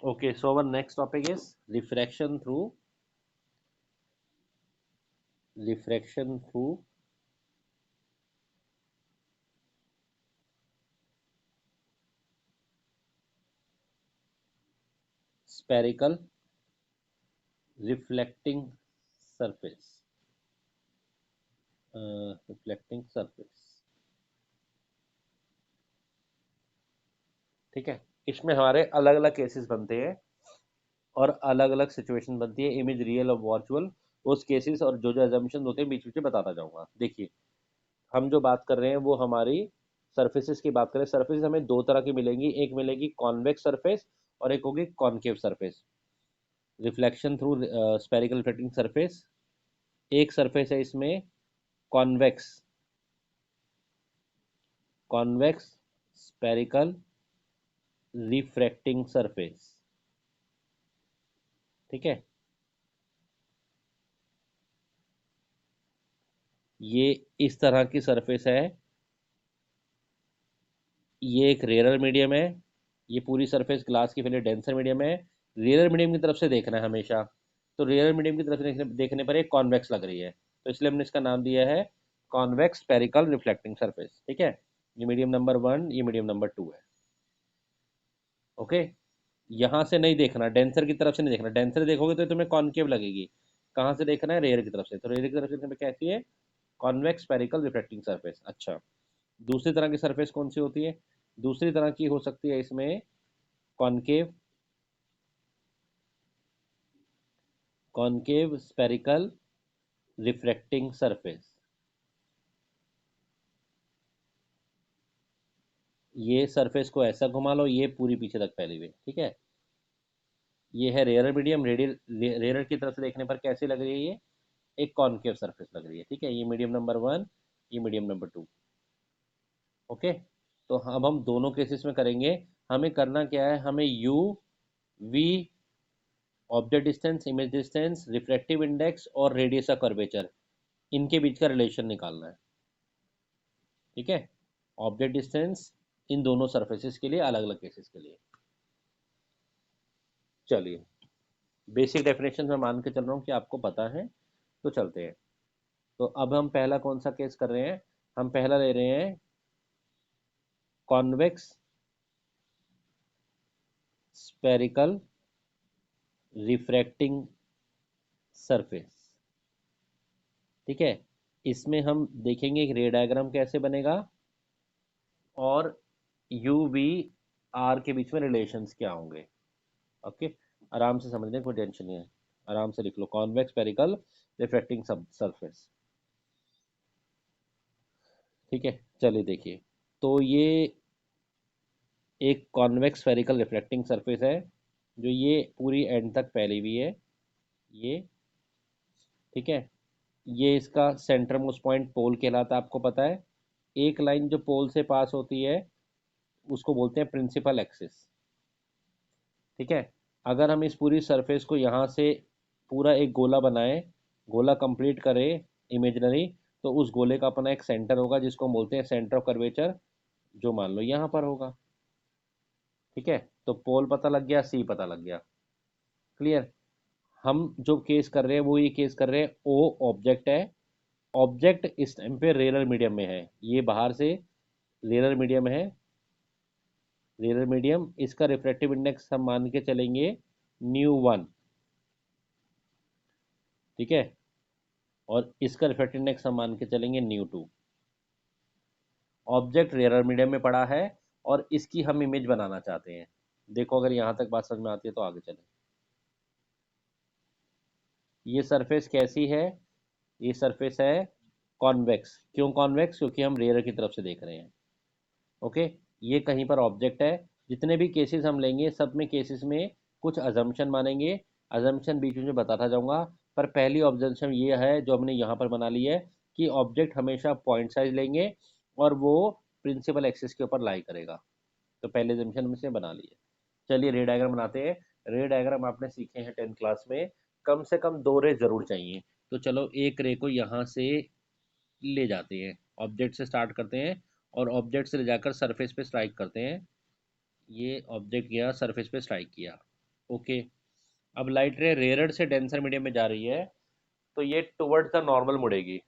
Okay, so our next topic is refraction through spherical reflecting surface. Reflecting surface, ठीक है। इसमें हमारे अलग अलग केसेस बनते हैं और अलग अलग सिचुएशन बनती है, इमेज रियल और वर्चुअल, उस केसेस और जो जो एजम्पशन होते हैं बीच बीच में बताता जाऊंगा। देखिए, हम जो बात कर रहे हैं वो हमारी सरफेसेस की बात करें। सरफेस हमें दो तरह की मिलेंगी, एक मिलेगी कॉन्वेक्स सरफेस और एक होगी concave surface. Reflection through spherical reflecting surface, एक सरफेस है इसमें convex, convex spherical refracting surface, ठीक है। ये इस तरह की सरफेस है, ये एक रेयर मीडियम है, ये पूरी सरफेस ग्लास की पहले डेंसर मीडियम है। रेयर मीडियम की तरफ से देखना है हमेशा, तो रेयर मीडियम की तरफ से देखने पर एक कॉन्वेक्स लग रही है, तो इसलिए हमने इसका नाम दिया है कॉन्वेक्स स्पेरिकल रिफ्लेक्टिंग सरफेस, ठीक है। ये मीडियम नंबर 1, ये मीडियम नंबर 2 है। ओके, यहाँ से नहीं देखना, डेंसर की तरफ से नहीं देखना, डेंसर देखोगे तो तुम्हें कॉनकेव लगेगी। कहाँ से देखना है? रेयर की तरफ से, तो रेयर की तरफ से तुम्हें कैसी है? Convex spherical reflecting surface. अच्छा, दूसरी तरह की सरफेस कौन सी होती है? दूसरी तरह की हो सकती है इसमें concave, concave spherical refracting surface. ये सरफेस को ऐसा घुमा लो, ये पूरी पीछे तक फैली हुई है, ठीक है। ये है रेयर मीडियम, रेयर की तरफ से देखने पर कैसी लग रही है ये? एक कॉनकेव सरफेस लग रही है, ठीक है। ये मीडियम नंबर 1, ये मीडियम नंबर 2। ओके, तो अब हम दोनों केसेस में करेंगे। हमें करना क्या है? हमें u v, object distance, image distance, refractive index और रेडियस ऑफ कर्वेचर, इनके बीच का रिलेशन निकालना है, ठीक है। ऑब्जेक्ट डिस्टेंस इन दोनों सरफेसेस के लिए, अलग अलग केसेस के लिए। चलिए, बेसिक डेफिनेशन में मान के चल रहा हूँ कि आपको पता है, तो चलते हैं। तो अब हम पहला कौन सा केस कर रहे हैं? हम पहला ले रहे हैं कॉन्वेक्स स्पेरिकल रिफ्रैक्टिंग सरफेस, ठीक है। इसमें हम देखेंगे कि रे डायग्राम कैसे बनेगा और यू वी आर के बीच में रिलेशंस क्या होंगे। ओके, आराम से समझने, कोई टेंशन नहीं है, आराम से लिख लो कॉन्वेक्स स्पेरिकल रिफ्रैक्टिंग सरफेस, ठीक है। चलिए देखिए, तो ये एक कॉन्वेक्स स्फेरिकल रिफ्लेक्टिंग सरफेस है, जो ये पूरी एंड तक फैली हुई है, ये, ठीक है। ये इसका सेंटर मोस्ट पॉइंट पोल कहलाता है, आपको पता है। एक लाइन जो पोल से पास होती है उसको बोलते हैं प्रिंसिपल एक्सिस, ठीक है। अगर हम इस पूरी सरफेस को यहाँ से पूरा एक गोला बनाएं, गोला कंप्लीट करें इमेजनरी, तो उस गोले का अपना एक सेंटर होगा जिसको हम बोलते हैं सेंटर ऑफ कर्वेचर, जो मान लो यहाँ पर होगा, ठीक है। तो पोल पता लग गया, सी पता लग गया, क्लियर। हम जो केस कर रहे हैं वो ये केस कर रहे हैं, ओ ऑब्जेक्ट है, ऑब्जेक्ट इस टाइम पे रेयर मीडियम में है, ये बाहर से रेयर मीडियम है, रेयर मीडियम, इसका रिफ्रैक्टिव इंडेक्स हम मान के चलेंगे न्यू 1, ठीक है। और इसका रिफ्रैक्टिव इंडेक्स हम मान के चलेंगे न्यू 2। ऑब्जेक्ट रेयर मीडियम में पड़ा है और इसकी हम इमेज बनाना चाहते हैं। देखो, अगर यहाँ तक बात समझ में आती है तो आगे चलें। ये सरफेस कैसी है? ये सरफेस है कॉन्वेक्स। क्यों कॉन्वेक्स? क्योंकि हम रेयर की तरफ से देख रहे हैं, ओके। ये कहीं पर ऑब्जेक्ट है, जितने भी केसेस हम लेंगे सब में केसेस में कुछ अजम्पशन मानेंगे, अजम्पशन बीच में बताता जाऊंगा। पर पहली ऑब्जर्वेशन ये है जो हमने यहाँ पर बना ली है, कि ऑब्जेक्ट हमेशा पॉइंट साइज लेंगे और वो प्रिंसिपल एक्सिस के ऊपर लाई करेगा। तो पहले एजम्पशन हमने बना ली है। चलिए रे डायग्राम बनाते हैं। रे डायग्राम आपने सीखे हैं 10th क्लास में, कम से कम दो रे जरूर चाहिए। तो चलो एक रे को यहाँ से ले जाते हैं, ऑब्जेक्ट से स्टार्ट करते हैं और ऑब्जेक्ट से ले जाकर सरफेस पे स्ट्राइक करते हैं। ये ऑब्जेक्ट गया, सरफेस पे स्ट्राइक किया, ओके। अब लाइट रे रेयर से डेंसर मीडियम में जा रही है, तो ये टुवर्ड्स द नॉर्मल मुड़ेगी।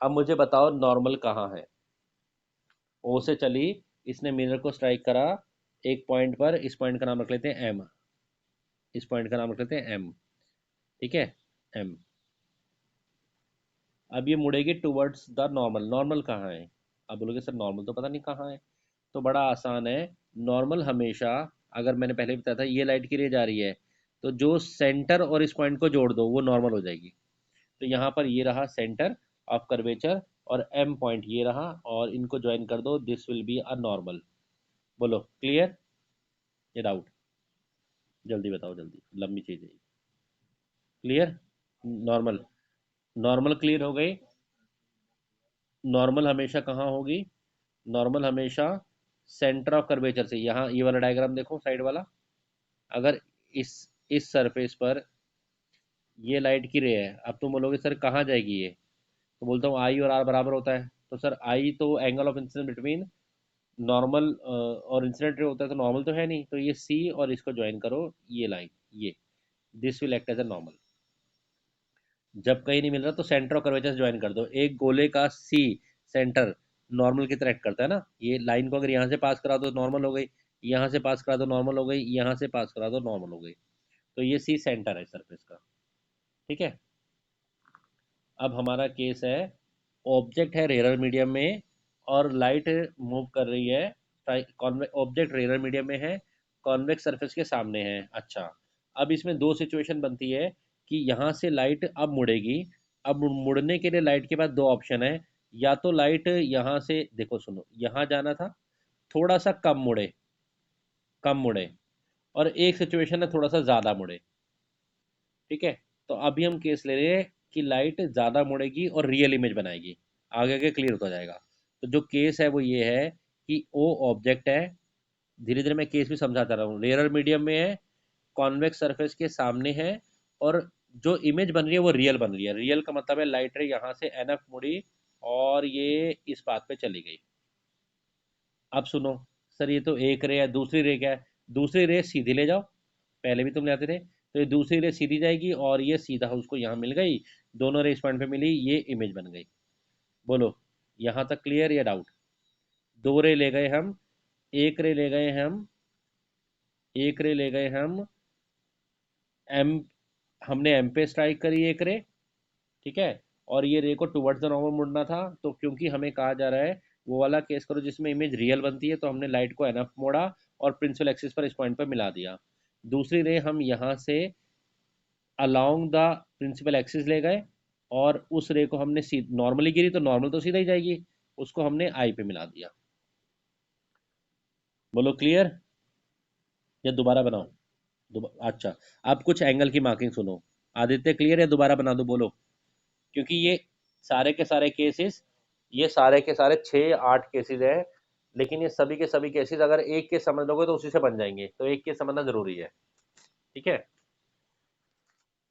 अब मुझे बताओ नॉर्मल कहाँ है। ओ से चली, इसने मिरर को स्ट्राइक करा एक पॉइंट पर, इस पॉइंट का नाम रख लेते हैं एम, इस पॉइंट का नाम रख लेते हैं एम। ठीक है, एम। अब ये मुड़ेगी टुवर्ड्स द नॉर्मल। नॉर्मल कहाँ है? अब बोलोगे सर नॉर्मल तो पता नहीं कहाँ है। तो बड़ा आसान है। नॉर्मल हमेशा, अगर मैंने पहले बताया था ये लाइट की रे जा रही है, तो जो सेंटर और इस पॉइंट को जोड़ दो वो नॉर्मल हो जाएगी। तो यहाँ पर ये रहा सेंटर ऑफ कर्वेचर, और एम पॉइंट ये रहा, और इनको ज्वाइन कर दो, this will be a normal. बोलो क्लियर या डाउट? जल्दी बताओ, जल्दी, लंबी चीज है। क्लियर? नॉर्मल, नॉर्मल क्लियर हो गई। नॉर्मल हमेशा कहाँ होगी? नॉर्मल हमेशा सेंटर ऑफ कर्वेचर से, यहाँ ये वाला डायग्राम देखो साइड वाला। अगर इस इस सरफेस पर ये लाइट की रे है, अब तुम बोलोगे सर कहाँ जाएगी ये, तो बोलता हूँ आई और आर बराबर होता है। तो सर आई तो angle of incidence between normal और इंसिडेंट रे होता है, तो नॉर्मल तो है नहीं, तो ये सी और इसको ज्वाइन करो, ये लाइन, ये this will act as a normal. जब कहीं नहीं मिल रहा तो सेंटर और कर्वेचर ज्वाइन कर दो। एक गोले का सी सेंटर नॉर्मल की तरह एक्ट करता है ना, ये लाइन को अगर यहाँ से पास करा दो नॉर्मल हो गई, यहाँ से पास करा दो नॉर्मल हो गई, यहाँ से पास करा दो नॉर्मल हो गई। तो ये सी सेंटर है सरफेस का। ठीक है। अब हमारा केस है, ऑब्जेक्ट है रेयर मीडियम में और लाइट मूव कर रही है। ऑब्जेक्ट रेयर मीडियम में है, कॉन्वेक्स सरफेस के सामने है। अच्छा, अब इसमें दो सिचुएशन बनती है कि यहाँ से लाइट अब मुड़ेगी। अब मुड़ने के लिए लाइट के पास दो ऑप्शन है। या तो लाइट यहाँ से, देखो सुनो, यहाँ जाना था, थोड़ा सा कम मुड़े, कम मुड़े, और एक सिचुएशन है थोड़ा सा ज़्यादा मुड़े। ठीक है। तो अभी हम केस ले रहे हैं कि लाइट ज़्यादा मुड़ेगी और रियल इमेज बनाएगी। आगे आगे क्लियर होता जाएगा। तो जो केस है वो ये है कि ओ ऑब्जेक्ट है, धीरे धीरे मैं केस भी समझाता रहा हूँ, रेयर मीडियम में है, कॉन्वेक्स सरफेस के सामने है, और जो इमेज बन रही है वो रियल बन रही है। रियल का मतलब है लाइट रे यहाँ से एनएफ मुड़ी और ये इस पाथ पे चली गई। अब सुनो, सर ये तो एक रे है, दूसरी रे क्या है? दूसरी रे सीधी ले जाओ, पहले भी तुम ले आते थे, तो ये दूसरी रे सीधी जाएगी और ये सीधा उसको यहाँ मिल गई, दोनों रे इस पॉइंट पे मिली, ये इमेज बन गई। बोलो यहाँ तक क्लियर या डाउट? दो रे ले गए हम, एक रे ले गए हम, एक रे ले गए हम एम, हमने एम पे स्ट्राइक करी एक रे। ठीक है। और ये रे को टुवर्ड्स द नॉर्मल मुड़ना था, तो क्योंकि हमें कहा जा रहा है वो वाला केस करो जिसमें इमेज रियल बनती है, तो हमने लाइट को एनफ मोड़ा और प्रिंसिपल एक्सिस पर इस पॉइंट पर मिला दिया। दूसरी रे हम यहाँ से अलोंग द प्रिंसिपल एक्सिस ले गए, और उस रे को हमने नॉर्मली गिरी तो नॉर्मल तो सीधा ही जाएगी, उसको हमने आई पे मिला दिया। बोलो क्लियर या दोबारा बनाओ? अच्छा, अब कुछ एंगल की मार्किंग सुनो। आदित्य क्लियर है, दोबारा बना दो? बोलो। क्योंकि ये सारे के सारे केसेस, ये सारे के सारे 6-8 केसेस हैं, लेकिन ये सभी के सभी केसेस अगर एक केस समझ लोगे तो उसी से बन जाएंगे, तो एक केस समझना जरूरी है। ठीक है।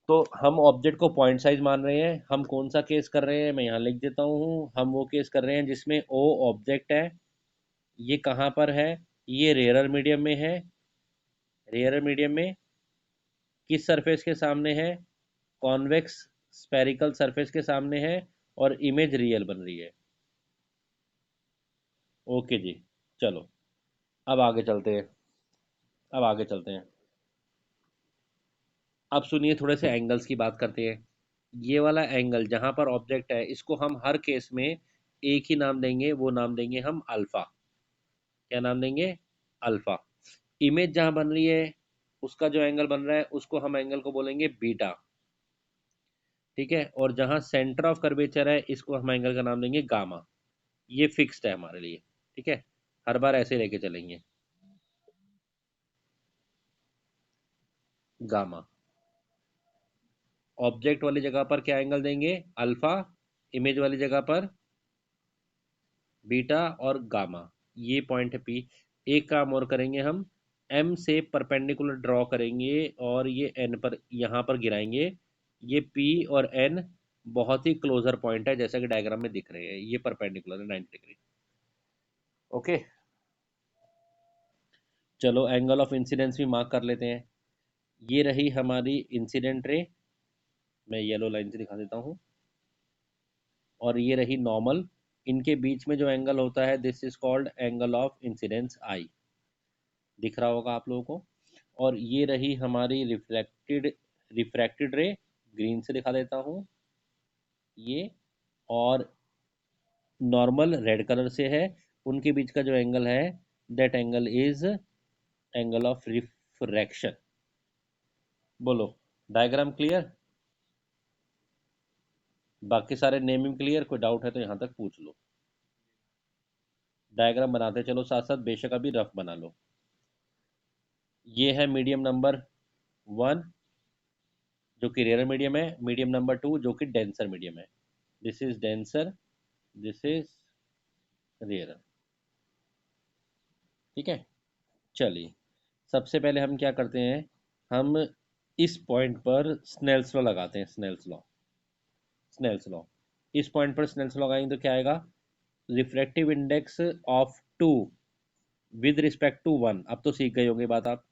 तो हम ऑब्जेक्ट को पॉइंट साइज मान रहे हैं। हम कौन सा केस कर रहे हैं, मैं यहाँ लिख देता हूँ। हम वो केस कर रहे हैं जिसमें ओ ऑब्जेक्ट है, ये कहाँ पर है? ये रेयर मीडियम में है। रेयर मीडियम में किस सरफेस के सामने है? कॉन्वेक्स स्पेरिकल सरफेस के सामने है, और इमेज रियल बन रही है। ओके जी। चलो, अब आगे चलते हैं। अब आगे चलते हैं। अब सुनिए, थोड़े से एंगल्स की बात करते हैं। ये वाला एंगल जहाँ पर ऑब्जेक्ट है, इसको हम हर केस में एक ही नाम देंगे, वो नाम देंगे हम अल्फा। क्या नाम देंगे? अल्फा। इमेज जहाँ बन रही है, उसका जो एंगल बन रहा है उसको हम एंगल को बोलेंगे बीटा। ठीक है। और जहाँ सेंटर ऑफ कर्वेचर है, इसको हम एंगल का नाम देंगे गामा। ये फिक्स्ड है हमारे लिए। ठीक है। हर बार ऐसे लेके चलेंगे, गामा। ऑब्जेक्ट वाली जगह पर क्या एंगल देंगे? अल्फा। इमेज वाली जगह पर बीटा और गामा। ये पॉइंट है पी। एक काम और करेंगे हम, एम से परपेंडिकुलर ड्रॉ करेंगे और ये एन पर यहाँ पर गिराएंगे। ये पी और एन बहुत ही क्लोजर पॉइंट है, जैसा कि डायग्राम में दिख रहे हैं, ये परपेंडिकुलर है 90 डिग्री। ओके। चलो एंगल ऑफ इंसिडेंस भी मार्क कर लेते हैं। ये रही हमारी इंसिडेंट रे, मैं येलो लाइन से दिखा देता हूँ, और ये रही नॉर्मल। इनके बीच में जो एंगल होता है this is called angle of incidence I, दिख रहा होगा आप लोगों को। और ये रही हमारी रिफ्लेक्टेड रिफ्रैक्टेड रे, ग्रीन से दिखा देता हूँ ये, और नॉर्मल रेड कलर से है। उनके बीच का जो एंगल है that angle is angle of refraction. बोलो, डायग्राम क्लियर? बाकी सारे नेमिंग क्लियर? कोई डाउट है तो यहाँ तक पूछ लो। डायग्राम बनाते चलो साथ साथ, बेशक अभी रफ बना लो। ये है मीडियम नंबर 1 जो कि रेयर मीडियम है, मीडियम नंबर 2 जो कि डेंसर मीडियम है। This is denser, this is rare. ठीक है, चलिए सबसे पहले हम क्या करते हैं, हम इस पॉइंट पर स्नेल्स लॉ लगाते हैं। स्नेल्स लॉ, स्नेल्स लॉ, इस पॉइंट पर स्नेल्स लॉ लगाएंगे तो क्या आएगा, refractive index of 2 with respect to 1, अब तो सीख गए होंगे बात आप,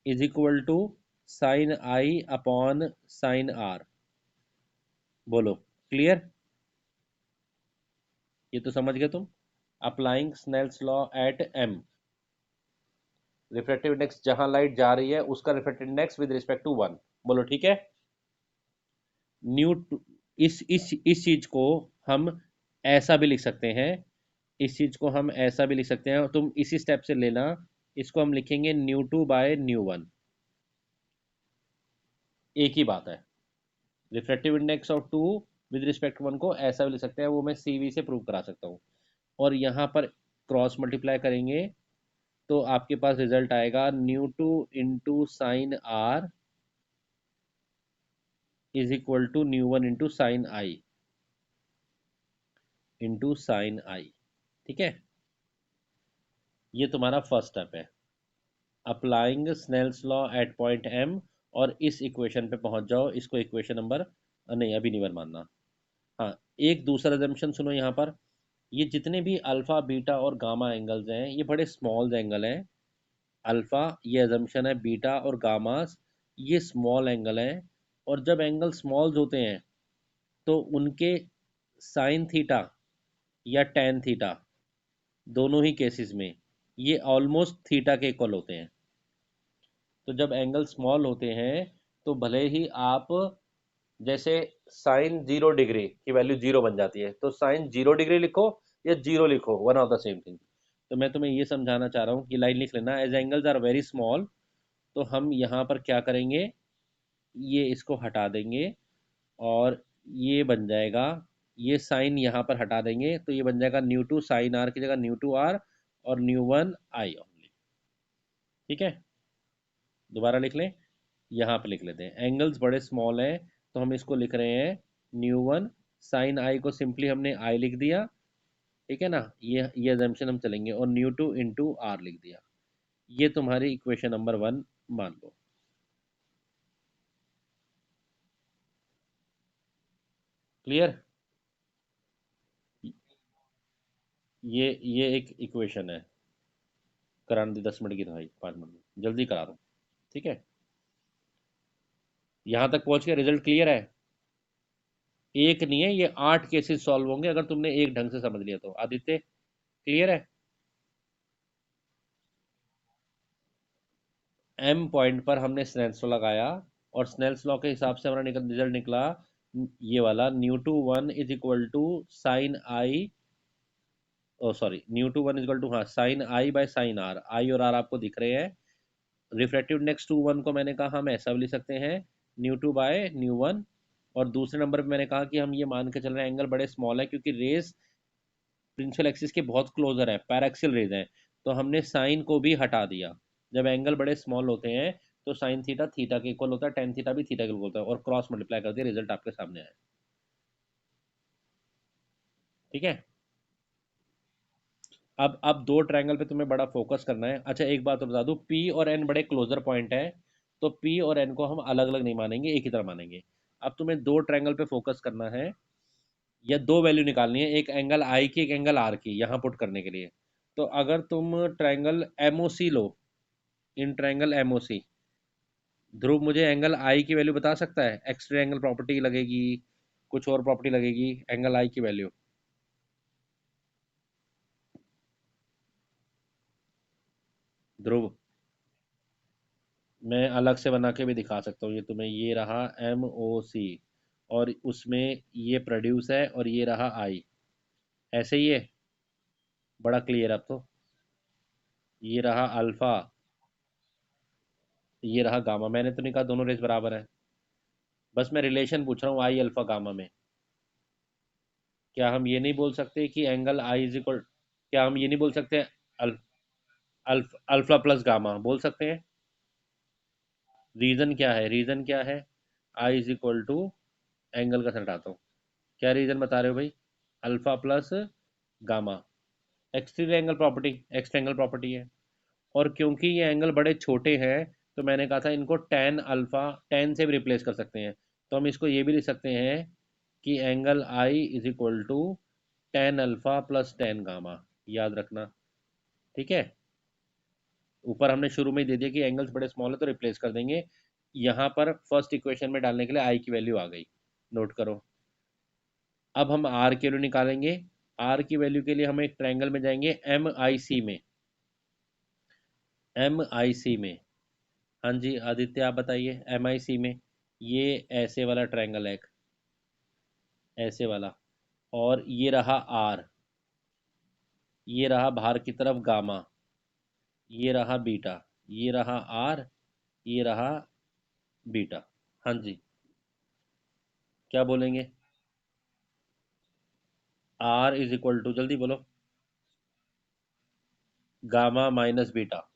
is equal to sine i upon sine r. बोलो, क्लियर? ये तो समझ गए तुम। Applying Snell's law at M, refractive index जहां लाइट जा रही है उसका refractive index with respect to 1। बोलो ठीक है। न्यू इस चीज को हम ऐसा भी लिख सकते हैं, इस चीज को हम ऐसा भी लिख सकते हैं, तुम इसी स्टेप से लेना। इसको हम लिखेंगे mu two by mu one, एक ही बात है। Refractive index of two with respect to one ऐसा भी लिख सकते हैं, वो मैं सीवी से प्रूव करा सकता हूँ। और यहाँ पर क्रॉस मल्टीप्लाई करेंगे तो आपके पास रिजल्ट आएगा new two into sine R is equal to nu one into sine I, into sine I. ठीक है, ये तुम्हारा फर्स्ट स्टेप है, applying Snell's law at point M. और इस इक्वेशन पे पहुंच जाओ, इसको इक्वेशन नंबर, नहीं अभी नहीं मानना। हाँ, एक दूसरा एजम्पशन सुनो यहाँ पर, ये जितने भी अल्फा बीटा और गामा एंगल्स हैं ये बड़े स्मॉल एंगल हैं। अल्फा ये एजम्पशन है, बीटा और गामास ये स्मॉल एंगल हैं। और जब एंगल स्मॉल्स होते हैं तो उनके साइन थीटा या टेन थीटा, दोनों ही केसेस में ये ऑलमोस्ट थीटा के इक्वल होते हैं। तो जब एंगल स्मॉल होते हैं तो भले ही आप, जैसे साइन 0 डिग्री की वैल्यू 0 बन जाती है, तो साइन 0 डिग्री लिखो या 0 लिखो, one of the same thing. तो मैं तुम्हें ये समझाना चाह रहा हूँ कि लाइन लिख लेना, as angles are very small. तो हम यहाँ पर क्या करेंगे, ये इसको हटा देंगे और ये बन जाएगा, ये साइन यहाँ पर हटा देंगे तो ये बन जाएगा न्यू टू साइन आर की जगह न्यू टू आर और न्यू वन आई ओनली। ठीक है, दोबारा लिख लें, यहाँ पे लिख लेते हैं, एंगल्स बड़े स्मॉल हैं तो हम इसको लिख रहे हैं न्यू वन, साइन आई को सिंपली हमने आई लिख दिया। ठीक है ना, ये एजम्पशन हम चलेंगे, और न्यू टू इंटू आर लिख दिया। ये तुम्हारी इक्वेशन नंबर 1 मान लो। क्लियर? ये एक इक्वेशन है, कराने दी 10 मिनट की था भाई, 5 मिनट में जल्दी करा दो। ठीक है, यहाँ तक पहुँच के रिजल्ट क्लियर है? एक नहीं है, ये 8 केसेस सॉल्व होंगे अगर तुमने एक ढंग से समझ लिया तो। आदित्य, क्लियर है? एम पॉइंट पर हमने स्नेल्स लॉ लगाया, और स्नेल्स लॉ के हिसाब से हमारा रिजल्ट निकला ये वाला, nu two one is equal to sine I, oh sorry, new two one is equal to, हाँ, sine I by sine R, I और आर आपको दिख रहे हैं। रिफ्रैक्टिव इंडेक्स टू वन को मैंने कहा हम ऐसा भी लिख सकते हैं, mu two by mu one. और दूसरे नंबर पे मैंने कहा कि हम ये मान के चल रहे हैं एंगल बड़े स्मॉल है क्योंकि रेस प्रिंसिपल एक्सिस के बहुत क्लोजर है, पैराक्सियल रेज है। तो हमने साइन को भी हटा दिया। जब एंगल बड़े स्मॉल होते हैं तो साइन थीटा थीटा के इक्वल होता है, टेन थीटा भी थीटा के इक्वल होता है, और क्रॉस मल्टीप्लाई कर दिया, रिजल्ट आपके सामने आया। ठीक है, अब दो ट्रायंगल पे तुम्हें बड़ा फोकस करना है। अच्छा एक बात तो बता दूं, पी और एन बड़े क्लोजर पॉइंट है, तो पी और एन को हम अलग अलग नहीं मानेंगे, एक ही तरह मानेंगे। अब तुम्हें दो ट्रायंगल पे फोकस करना है, या दो वैल्यू निकालनी है, एक एंगल आई की एक एंगल आर की, यहाँ पुट करने के लिए। तो अगर तुम ट्रायंगल एमओसी लो, इन ट्रायंगल एमओसी, ध्रुव मुझे एंगल आई की वैल्यू बता सकता है? एक्स एंगल प्रॉपर्टी लगेगी, कुछ और प्रॉपर्टी लगेगी, एंगल आई की वैल्यू। ध्रुव, मैं अलग से बना के भी दिखा सकता हूँ ये तुम्हें। ये रहा एम ओ सी, और उसमें ये प्रोड्यूस है, और ये रहा आई। ऐसे ही है, बड़ा क्लियर अब तो। ये रहा अल्फा, ये रहा गामा। मैंने तो नहीं कहा दोनों रेस बराबर है, बस मैं रिलेशन पूछ रहा हूँ आई अल्फा गामा में। क्या हम ये नहीं बोल सकते कि एंगल आई इज इक्वल, क्या हम ये नहीं बोल सकते अल, अल्फा प्लस गामा बोल सकते हैं? रीजन क्या है, रीजन क्या है? आई इज इक्वल टू, एंगल का साइन हटाता हूँ, क्या रीजन बता रहे हो भाई? Alpha plus gamma, exterior angle property, extra angle property है। और क्योंकि ये एंगल बड़े छोटे हैं, तो मैंने कहा था इनको टेन अल्फा, टेन से भी रिप्लेस कर सकते हैं। तो हम इसको ये भी लिख सकते हैं कि angle i is equal to tan alpha plus tan gamma, याद रखना। ठीक है, ऊपर हमने शुरू में ही दे दिया कि एंगल्स बड़े स्मॉल है तो रिप्लेस कर देंगे। यहाँ पर फर्स्ट इक्वेशन में डालने के लिए आई की वैल्यू आ गई, नोट करो। अब हम आर की वैल्यू निकालेंगे। आर की वैल्यू के लिए हम एक ट्रायंगल में जाएंगे, एम आई सी में। एम आई सी में, हाँ जी आदित्य आप बताइए, एम आई सी में ये ऐसे वाला ट्रायंगल है एक, ऐसे वाला। और ये रहा आर, ये रहा बाहर की तरफ गामा, ये रहा बीटा, ये रहा आर, ये रहा बीटा। हाँ जी, क्या बोलेंगे? आर इज इक्वल टू, जल्दी बोलो, गामा माइनस बीटा।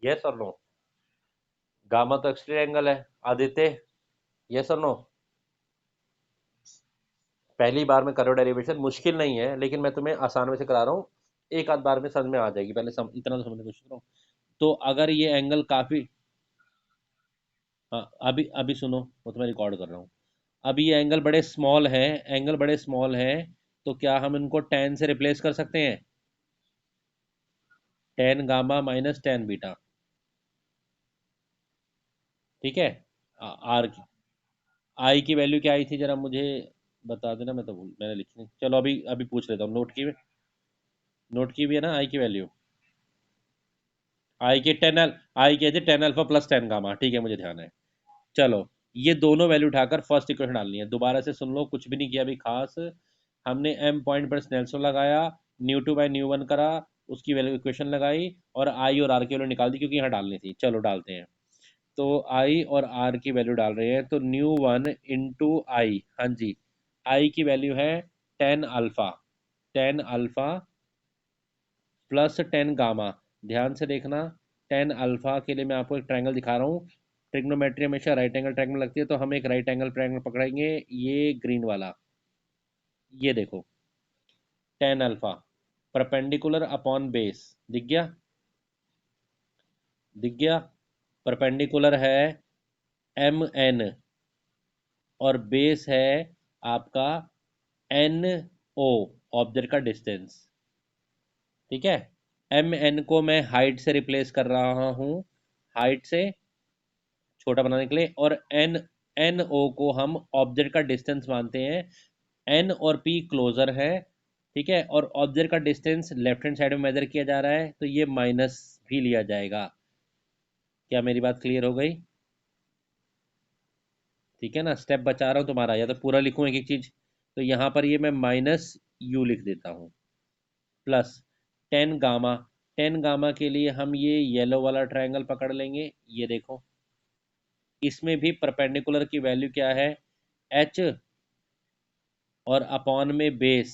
यस और नो? गामा तो एक्सट्रीम एंगल है आदित्य, यस और नो? पहली बार में करो डेरिवेशन, मुश्किल नहीं है, लेकिन मैं तुम्हें आसान में से करा रहा हूँ। एक आध बार में समझ में आ जाएगी, पहले इतना तो समझने की कोशिश करो। तो अगर ये एंगल काफ़ी, हाँ अभी अभी सुनो, वो तो मैं रिकॉर्ड कर रहा हूँ। अभी ये एंगल बड़े स्मॉल है, एंगल बड़े स्मॉल है, तो क्या हम इनको टेन से रिप्लेस कर सकते हैं? Ten gamma minus tan beta, ठीक है। आर की, आई की वैल्यू क्या आई थी जरा मुझे बता देना, मैं तो भूल, मैंने लिखी नहीं। चलो अभी अभी पूछ लेता हूँ, नोट की भी है ना आई की वैल्यू? आई की टेन एल, आई की थी ten alpha plus tan gamma, ठीक है मुझे ध्यान है। चलो, ये दोनों वैल्यू उठाकर फर्स्ट इक्वेशन डालनी है। दोबारा से सुन लो, कुछ भी नहीं किया अभी खास। हमने एम पॉइंट पर स्नेल्सन लगाया, new two by new one करा, उसकी वैल्यू इक्वेशन लगाई, और आई और आर की वैल्यू निकाल दी क्योंकि यहाँ डालनी थी। चलो डालते हैं। तो आई और आर की वैल्यू डाल रहे हैं, तो न्यू वन इंटू आई, हाँ जी, आई की वैल्यू है tan alpha, ten alpha plus tan gamma. ध्यान से देखना, टेन अल्फा के लिए मैं आपको एक ट्रायंगल दिखा रहा हूँ। ट्रिग्नोमेट्री हमेशा राइट एंगल ट्रायंगल लगती है, तो हम एक राइट एंगल ट्रायंगल पकड़ेंगे, ये ग्रीन वाला, ये देखो, tan alpha perpendicular upon base, दिख गया? दिख गया? परपेंडिकुलर है एम एन, और बेस है आपका एन ओ, ऑब्जेक्ट का डिस्टेंस, ठीक है। एम एन को मैं हाइट से रिप्लेस कर रहा हूँ, हाइट से छोटा बनाने के लिए, और एन, एन ओ को हम ऑब्जेक्ट का डिस्टेंस मानते हैं। एन और पी क्लोजर है, ठीक है, और ऑब्जेक्ट का डिस्टेंस लेफ्ट हैंड साइड में मेजर किया जा रहा है, तो ये माइनस भी लिया जाएगा। क्या मेरी बात क्लियर हो गई? ठीक है ना, स्टेप बचा रहा हूँ तुम्हारा, या तो पूरा लिखूँ एक एक चीज। तो यहाँ पर ये मैं माइनस यू लिख देता हूँ, plus tan gamma. Ten gamma के लिए हम ये येलो वाला ट्रायंगल पकड़ लेंगे, ये देखो, इसमें भी परपेंडिकुलर की वैल्यू क्या है? एच, और अपॉन में बेस,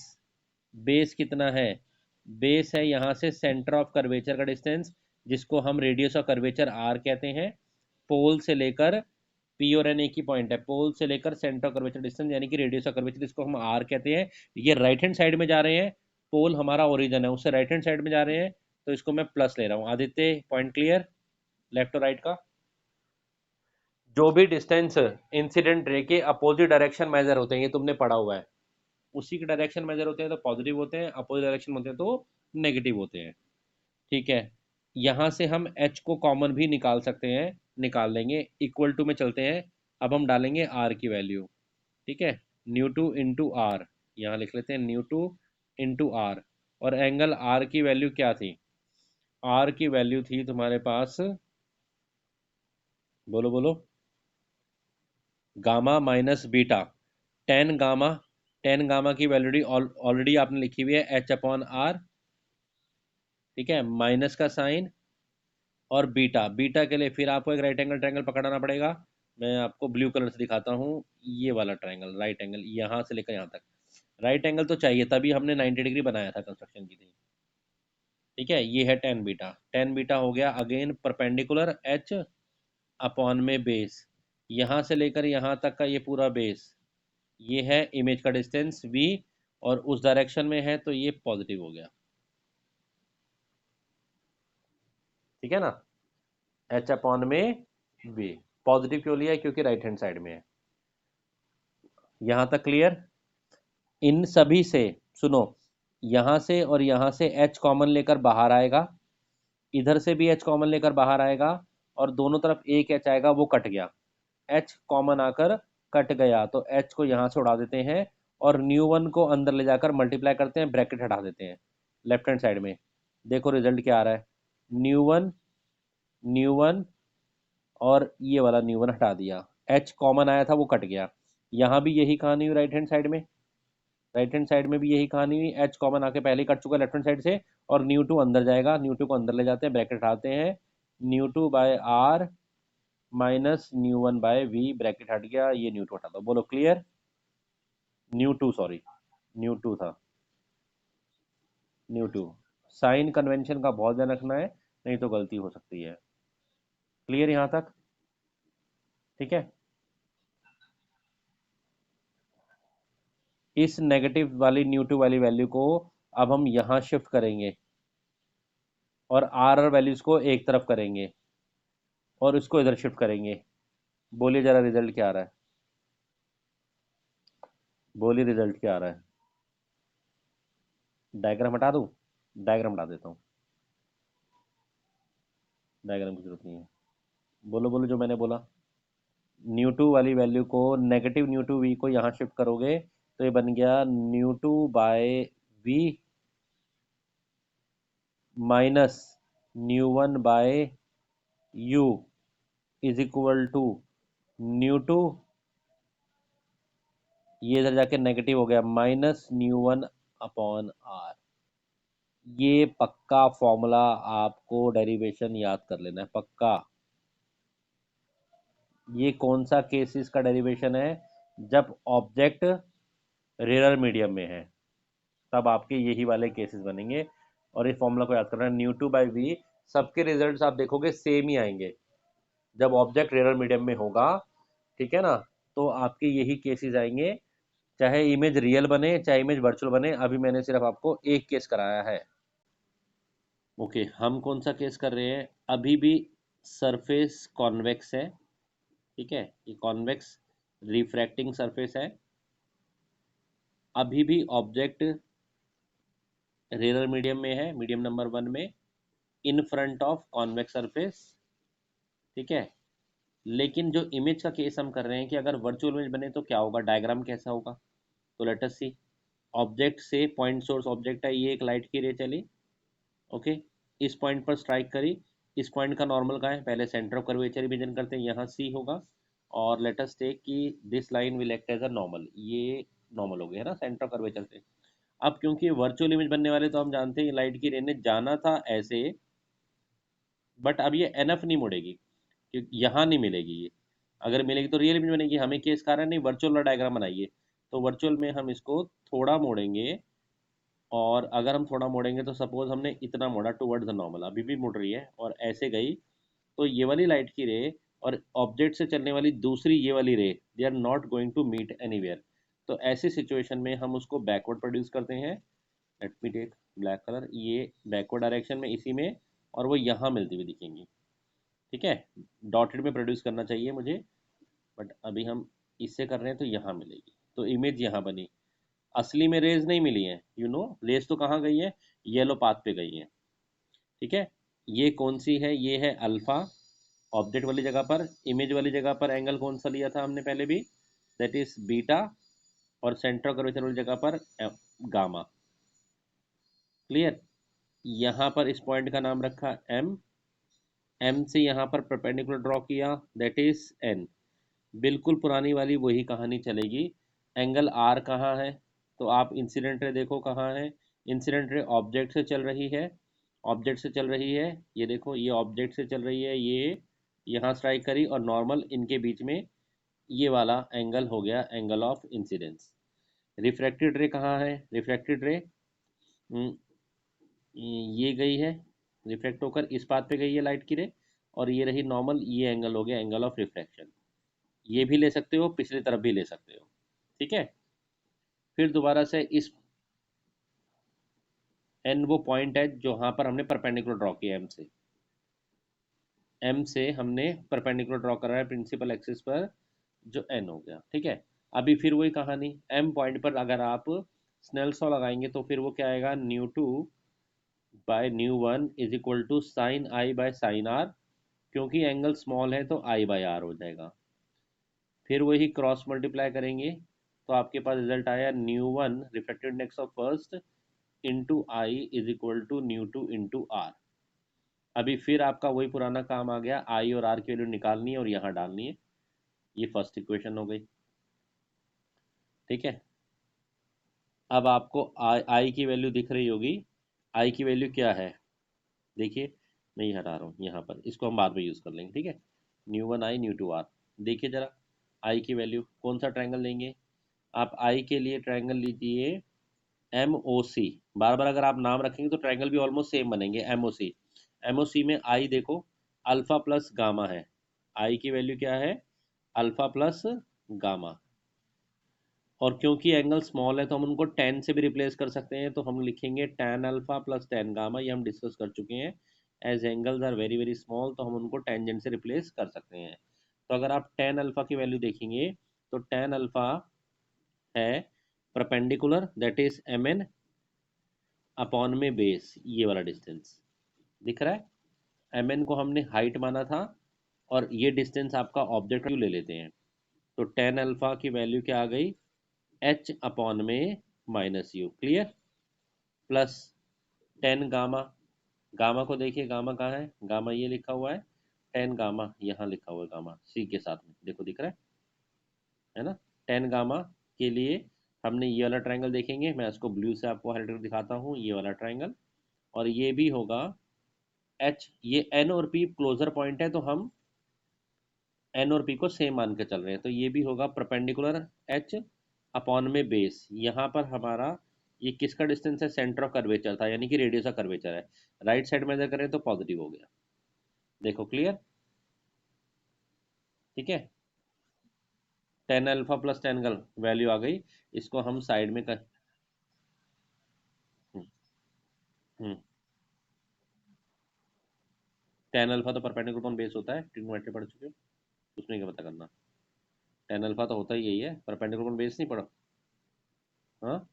बेस कितना है? बेस है यहाँ से सेंटर ऑफ कर्वेचर का डिस्टेंस, जिसको हम रेडियस ऑफ कर्वेचर आर कहते हैं। पोल से लेकर, पी और एन एक ही पॉइंट है, पोल से लेकर सेंटर ऑफ कर्वेचर डिस्टेंस यानी कि रेडियस ऑफ कर्वेचर, इसको हम आर कहते हैं। ये राइट हैंड साइड में जा रहे हैं, पोल हमारा ओरिजन है, उससे राइट हैंड साइड में जा रहे हैं, तो इसको मैं प्लस ले रहा हूँ। आदित्य पॉइंट क्लियर, लेफ्ट और राइट का? जो भी डिस्टेंस इंसिडेंट रे के अपोजिट डायरेक्शन मेजर होते हैं, ये तुमने पढ़ा हुआ है, उसी के डायरेक्शन मेजर होते हैं तो पॉजिटिव होते हैं, अपोजिट डायरेक्शन होते हैं तो नेगेटिव होते हैं, ठीक है। यहाँ से हम एच को कॉमन भी निकाल सकते हैं, निकाल लेंगे, इक्वल टू में चलते हैं। अब हम डालेंगे आर की वैल्यू, ठीक है, न्यू टू इंटू आर, यहाँ लिख लेते हैं न्यू टू इंटू आर। और एंगल आर की वैल्यू क्या थी? आर की वैल्यू थी तुम्हारे पास, बोलो बोलो, gamma minus beta, ten gamma. Ten gamma की वैल्यू ऑलरेडी आपने लिखी हुई है एच अपॉन आर, ठीक है, माइनस का साइन, और बीटा, बीटा के लिए फिर आपको एक राइट एंगल ट्रायंगल पकड़ना पड़ेगा। मैं आपको ब्लू कलर से दिखाता हूँ, ये वाला ट्रायंगल, राइट एंगल यहाँ से लेकर यहाँ तक, राइट एंगल तो चाहिए, तभी हमने 90 डिग्री बनाया था, कंस्ट्रक्शन की थी, ठीक है। ये है टेन बीटा, टेन बीटा हो गया अगेन परपेंडिकुलर एच अपॉन में बेस, यहाँ से लेकर यहाँ तक का ये पूरा बेस, ये है इमेज का डिस्टेंस v, और उस डायरेक्शन में है तो ये पॉजिटिव हो गया, ठीक है ना, एच अपॉन में v। पॉजिटिव क्यों लिया है? क्योंकि राइट हैंड साइड में है। यहाँ तक क्लियर? इन सभी से सुनो, यहाँ से और यहाँ से h कॉमन लेकर बाहर आएगा, इधर से भी h कॉमन लेकर बाहर आएगा, और दोनों तरफ एक h आएगा, वो कट गया, h कॉमन आकर कट गया, तो h को यहाँ से उड़ा देते हैं, और न्यू वन को अंदर ले जाकर मल्टीप्लाई करते हैं, ब्रैकेट हटा देते हैं लेफ्ट हैंड साइड में। देखो रिजल्ट क्या आ रहा है, न्यू वन, न्यू वन, और ये वाला न्यू वन हटा दिया, h कॉमन आया था वो कट गया। यहाँ भी यही कहानी हुई राइट हैंड साइड में, राइट हैंड साइड में भी यही कहानी हुई, एच कॉमन आके पहले ही कट चुका लेफ्ट हैंड साइड से, और न्यू टू अंदर जाएगा, न्यू टू को अंदर ले जाते हैं, ब्रैकेट हटाते हैं, mu two by r minus new one by v, bracket हट गया, ये न्यू टू हटा दो, बोलो clear? Mu two, sorry, new two था, न्यू टू। साइन कन्वेंशन का बहुत ध्यान रखना है, नहीं तो गलती हो सकती है। क्लियर यहाँ तक? ठीक है। इस नेगेटिव वाली न्यू टू वाली वैल्यू को अब हम यहाँ शिफ्ट करेंगे, और आर वैल्यूज को एक तरफ करेंगे, और इसको इधर शिफ्ट करेंगे। बोलिए जरा रिजल्ट क्या आ रहा है, बोलिए रिजल्ट क्या आ रहा है? डायग्राम हटा दूँ? डायग्राम हटा देता हूँ, डायग्राम की जरूरत नहीं है। बोलो बोलो जो मैंने बोला, न्यू टू वाली वैल्यू को, नेगेटिव न्यू टू वी को यहाँ शिफ्ट करोगे, तो ये बन गया mu two by v minus new one by u is equal to new two, ये इधर जाके नेगेटिव हो गया, minus new one upon r. ये पक्का फॉर्मूला आपको डेरिवेशन याद कर लेना है, पक्का। ये कौन सा केसेस का डेरिवेशन है? जब ऑब्जेक्ट रेयर मीडियम में है, तब आपके यही वाले केसेस बनेंगे। और इस फॉर्मूला को याद करना है, न्यू टू बाई वी, सबके रिजल्ट्स आप देखोगे सेम ही आएंगे जब ऑब्जेक्ट रेयर मीडियम में होगा, ठीक है ना। तो आपके यही केसेस आएंगे, चाहे इमेज रियल बने चाहे इमेज वर्चुअल बने। अभी मैंने सिर्फ आपको एक केस कराया है। ओके, हम कौन सा केस कर रहे हैं? अभी भी सरफेस कॉन्वेक्स है, ठीक है, ये कॉन्वेक्स रिफ्रैक्टिंग सरफेस है। अभी भी ऑब्जेक्ट रेयर मीडियम में है, मीडियम नंबर वन में, इन फ्रंट ऑफ कॉन्वेक्स सरफेस, ठीक है। लेकिन जो इमेज का केस हम कर रहे हैं कि अगर वर्चुअल इमेज बने तो क्या होगा, डायग्राम कैसा होगा, तो लेट अस सी। ऑब्जेक्ट से पॉइंट सोर्स ऑब्जेक्ट है, ये एक लाइट की रे चली, ओके, इस पॉइंट पर स्ट्राइक करी, इस पॉइंट का नॉर्मल कहाँ है, पहले सेंटर ऑफ कर्वेचर इमेजिन करते हैं, यहाँ सी होगा, और लेट अस टेक कि this line will act as a normal, ये नॉर्मल हो गया है ना सेंटर ऑफ कर्वेचर से। अब क्योंकि वर्चुअल इमेज बनने वाले, तो हम जानते हैं लाइट की रे ने जाना था ऐसे, बट अब ये एनफ नहीं मुड़ेगी, क्योंकि यहाँ नहीं मिलेगी ये। अगर मिलेगी तो रियल इमेज बनेगी, हमें केस कारण नहीं, वर्चुअल वाला डायग्राम बनाइए। तो वर्चुअल में हम इसको थोड़ा मोड़ेंगे, और अगर हम थोड़ा मोड़ेंगे तो सपोज हमने इतना मोड़ा टुवर्ड्स द नॉर्मल, अभी भी मुड़ रही है और ऐसे गई, तो ये वाली लाइट की रे और ऑब्जेक्ट से चलने वाली दूसरी ये वाली ray, they are not going to meet anywhere. तो ऐसी सिचुएशन में हम उसको बैकवर्ड प्रोड्यूस करते हैं। Let me take black colour, ये बैकवर्ड डायरेक्शन में इसी में, और वो यहाँ मिलती हुई दिखेंगी, ठीक है। डॉटेड में प्रोड्यूस करना चाहिए मुझे, बट अभी हम इससे कर रहे हैं तो यहाँ मिलेगी, तो इमेज यहाँ बनी। असली में रेज नहीं मिली है, यू नो, रेज तो कहाँ गई है, येलो पाथ पे गई है, ठीक है। ये कौन सी है, ये है अल्फा, ऑब्जेक्ट वाली जगह पर, इमेज वाली जगह पर एंगल कौन सा लिया था हमने पहले भी, दैट इज बीटा, और सेंटर ऑफ कर्वेचर वाली जगह पर गामा। क्लियर। यहाँ पर इस पॉइंट का नाम रखा एम, एम से यहाँ पर परपेंडिकुलर ड्रॉ किया, दैट इज एन। बिल्कुल पुरानी वाली वही कहानी चलेगी। एंगल आर कहाँ है, तो आप इंसिडेंट रे देखो कहाँ है। इंसिडेंट रे ऑब्जेक्ट से चल रही है, ऑब्जेक्ट से चल रही है, ये देखो ये ऑब्जेक्ट से चल रही है, ये यहाँ स्ट्राइक करी और नॉर्मल इनके बीच में ये वाला एंगल हो गया एंगल ऑफ इंसिडेंस। रिफ्रैक्टेड रे कहाँ है, रिफ्रैक्टेड रे ये गई है, रिफ्लेक्ट होकर इस पाथ पे गई है लाइट की रे, और ये रही नॉर्मल, ये एंगल हो गया एंगल ऑफ रिफ्रैक्शन। ये भी ले सकते हो, पिछली तरफ भी ले सकते हो। ठीक है। फिर दोबारा से इस एन वो पॉइंट है जो यहाँ पर हमने परपेंडिकुलर ड्रॉ किया एम से, एम से हमने परपेंडिकुलर ड्रॉ करा है प्रिंसिपल एक्सिस पर, जो एन हो गया। ठीक है। अभी फिर वही कहानी, एम पॉइंट पर अगर आप स्नेल्स लॉ लगाएंगे तो फिर वो क्या आएगा, new two by mu one is equal to sine I by sine r, क्योंकि एंगल स्मॉल है तो आई बाय आर हो जाएगा। फिर वही क्रॉस मल्टीप्लाई करेंगे तो आपके पास रिजल्ट आया mu one reflected index of first into i is equal to new two into r. अभी फिर आपका वही पुराना काम आ गया, आई और आर की वैल्यू निकालनी है और यहाँ डालनी है। ये फर्स्ट इक्वेशन हो गई। ठीक है। अब आपको आई की वैल्यू दिख रही होगी। आई की वैल्यू क्या है, देखिए मैं ये हटा रहा हूँ यहाँ पर, इसको हम बाद में यूज़ कर लेंगे। ठीक है। Mu one i mu two r. देखिए ज़रा आई की वैल्यू, कौन सा ट्रायंगल लेंगे आप आई के लिए, ट्रायंगल लीजिए एम ओ सी। बार बार अगर आप नाम रखेंगे तो ट्रायंगल भी ऑलमोस्ट सेम बनेंगे। एम ओ सी, एम ओ सी में आई देखो अल्फा प्लस गामा है, आई की वैल्यू क्या है, अल्फा प्लस गामा। और क्योंकि एंगल स्मॉल है तो हम उनको टेन से भी रिप्लेस कर सकते हैं, तो हम लिखेंगे tan alpha plus tan gamma, ये हम डिस्कस कर चुके हैं। As angles are very very small तो हम उनको टेंजेंट से रिप्लेस कर सकते हैं। तो अगर आप टेन अल्फा की वैल्यू देखेंगे तो टेन अल्फा है perpendicular, that is M N upon में बेस, ये वाला डिस्टेंस दिख रहा है। एम एन को हमने हाइट माना था, और ये डिस्टेंस आपका ऑब्जेक्ट ले लेते हैं। तो टेन अल्फा की वैल्यू क्या आ गई, एच अपॉन में minus you. Clear. Plus tan gamma, gamma को देखिए गामा कहाँ है, गामा ये लिखा हुआ है, टेन गामा यहाँ लिखा हुआ है, गामा सी के साथ में देखो दिख रहा है ना। टेन गामा के लिए हमने ये वाला ट्रायंगल देखेंगे, मैं इसको ब्लू से आपको हाइलाइट करके दिखाता हूँ, ये वाला ट्रायंगल। और ये भी होगा एच, ये एन और पी क्लोजर पॉइंट है तो हम एन और पी को सेम मान के चल रहे हैं, तो ये भी होगा परपेंडिकुलर एच अपॉन में बेस। यहाँ पर हमारा ये किसका डिस्टेंस है, सेंटर ऑफ कर्वेचर था, यानी कि रेडियस ऑफ कर्वेचर है। राइट साइड मेजर करें तो पॉजिटिव हो गया। देखो क्लियर। ठीक है। टेन अल्फा प्लस टेन गल वैल्यू आ गई, इसको हम साइड में कर। हम्म, हम्म। टेन अल्फा तो परपेंडिकुलर अपॉन बेस होता है, ट्रिग्नोमेट्री पढ़ चुके हो, उसमें क्या पता करना। टेन अल्फा तो होता ही यही है, परपेंडिकुलर अपॉन बेस नहीं पढ़ा। हाँ।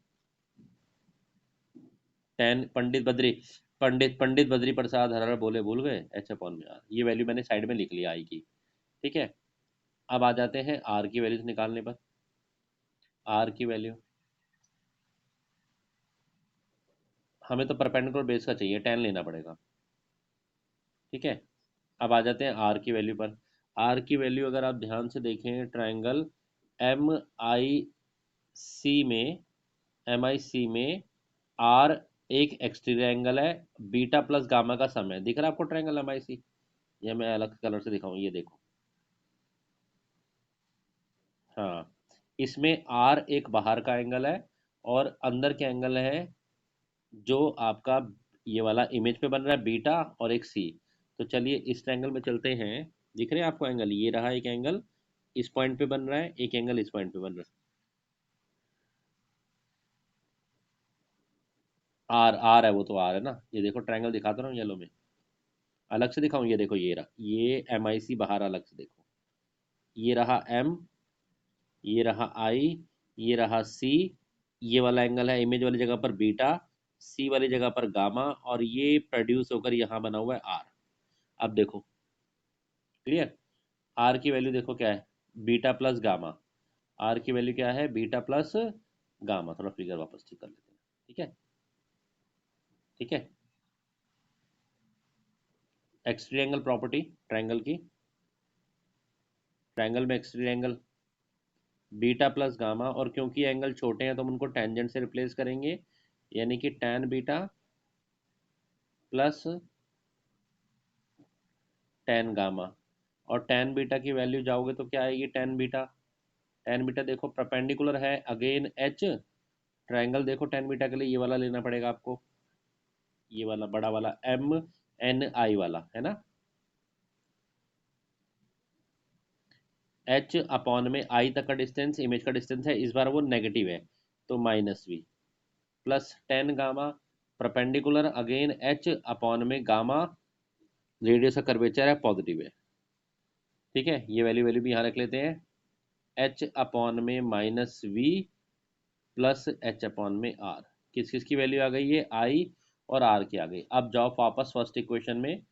टेन पंडित बद्री, पंडित बद्री प्रसाद हर हर बोले भूल गए, एच अपॉन में आर, ये वैल्यू मैंने साइड में लिख लिया आई की। ठीक है। अब आ जाते हैं आर की वैल्यू निकालने पर। आर की वैल्यू हमें तो परपेंडिकुलर बेस का चाहिए, टेन लेना पड़ेगा। ठीक है। अब आ जाते हैं आर की वैल्यू पर। आर की वैल्यू अगर आप ध्यान से देखें, ट्रायंगल एम आई सी में, एम आई सी में आर एक एक्सटीरियर एंगल है, बीटा प्लस गामा का सम है। दिख रहा है आपको ट्रायंगल एम आई सी, ये मैं अलग कलर से दिखाऊं, ये देखो। हाँ। इसमें आर एक बाहर का एंगल है और अंदर के एंगल है जो आपका ये वाला इमेज पे बन रहा है बीटा, और एक सी। तो चलिए इस ट्रायंगल में चलते हैं। दिख रहे हैं आपको एंगल, ये रहा एक एंगल इस पॉइंट पे बन रहा है, एक एंगल इस पॉइंट पे बन रहा है। आर आर है, वो तो आर है ना, ये देखो ट्रायंगल दिखाता रहा हूँ येलो में। अलग से दिखाऊं, ये देखो ये रहा, ये एम आई सी बाहर अलग से देखो, ये रहा एम, ये रहा आई, ये रहा सी। ये वाला एंगल है इमेज वाली जगह पर बीटा, सी वाली जगह पर गामा, और ये प्रोड्यूस होकर यहाँ बना हुआ है आर। अब देखो क्लियर। आर की वैल्यू देखो क्या है, बीटा प्लस गामा। आर की वैल्यू क्या है, बीटा प्लस गामा। थोड़ा फिगर वापस ठीक कर लेते हैं। ठीक है, ठीक है। एक्स ट्रायंगल प्रॉपर्टी ट्रायंगल की, ट्रायंगल में x triangle beta plus gamma, और क्योंकि एंगल छोटे हैं तो हम उनको टेंजेंट से रिप्लेस करेंगे, यानी कि tan beta plus tan gamma. और टैन बीटा की वैल्यू जाओगे तो क्या आएगी, टैन बीटा। टैन बीटा देखो परपेंडिकुलर है अगेन एच, ट्रायंगल देखो टैन बीटा के लिए ये वाला लेना पड़ेगा आपको, ये वाला बड़ा वाला एम एन आई वाला है ना। एच अपॉन में आई तक का डिस्टेंस, इमेज का डिस्टेंस है, इस बार वो नेगेटिव है तो minus v, plus tan gamma perpendicular again h upon में गामा, रेडियस का कर्वेचर है पॉजिटिव है। ठीक है, ये वैल्यू वैल्यू भी यहाँ रख लेते हैं, एच अपॉन में minus v plus h upon में आर। किस किस की वैल्यू आ गई है, आई और आर की आ गई। अब जाओ वापस फर्स्ट इक्वेशन में